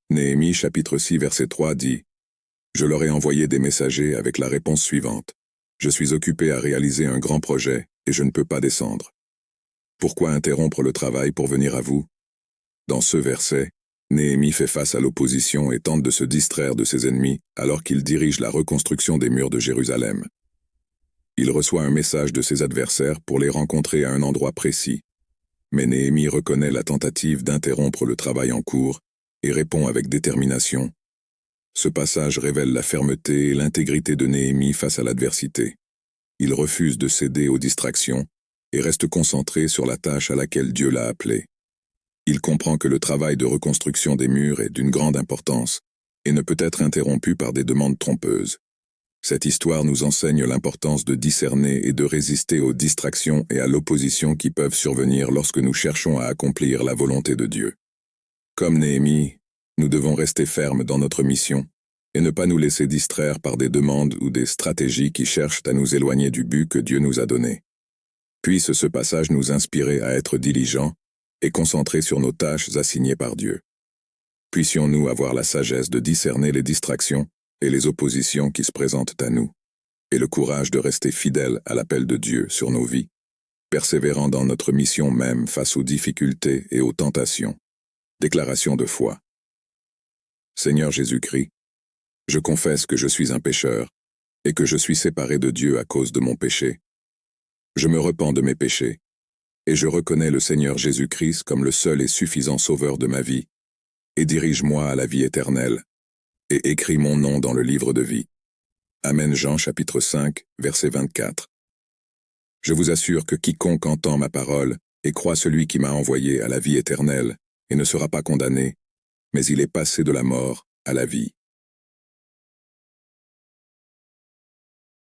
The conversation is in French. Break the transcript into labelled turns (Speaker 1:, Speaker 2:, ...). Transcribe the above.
Speaker 1: Néhémie chapitre 6 verset 3 dit « Je leur ai envoyé des messagers avec la réponse suivante. Je suis occupé à réaliser un grand projet et je ne peux pas descendre. Pourquoi interrompre le travail pour venir à vous ?» Dans ce verset, Néhémie fait face à l'opposition et tente de se distraire de ses ennemis alors qu'il dirige la reconstruction des murs de Jérusalem. Il reçoit un message de ses adversaires pour les rencontrer à un endroit précis. Mais Néhémie reconnaît la tentative d'interrompre le travail en cours et répond avec détermination. Ce passage révèle la fermeté et l'intégrité de Néhémie face à l'adversité. Il refuse de céder aux distractions et reste concentré sur la tâche à laquelle Dieu l'a appelé. Il comprend que le travail de reconstruction des murs est d'une grande importance et ne peut être interrompu par des demandes trompeuses. Cette histoire nous enseigne l'importance de discerner et de résister aux distractions et à l'opposition qui peuvent survenir lorsque nous cherchons à accomplir la volonté de Dieu. Comme Néhémie, nous devons rester fermes dans notre mission et ne pas nous laisser distraire par des demandes ou des stratégies qui cherchent à nous éloigner du but que Dieu nous a donné. Puisse ce passage nous inspirer à être diligents et concentrés sur nos tâches assignées par Dieu. Puissions-nous avoir la sagesse de discerner les distractions et les oppositions qui se présentent à nous, et le courage de rester fidèles à l'appel de Dieu sur nos vies, persévérant dans notre mission même face aux difficultés et aux tentations. Déclaration de foi. Seigneur Jésus-Christ, je confesse que je suis un pécheur et que je suis séparé de Dieu à cause de mon péché. Je me repens de mes péchés et je reconnais le Seigneur Jésus-Christ comme le seul et suffisant sauveur de ma vie, et dirige-moi à la vie éternelle, et écris mon nom dans le livre de vie. Amen. Jean chapitre 5, verset 24. Je vous assure que quiconque entend ma parole et croit celui qui m'a envoyé à la vie éternelle et ne sera pas condamné, mais il est passé de la mort à la vie.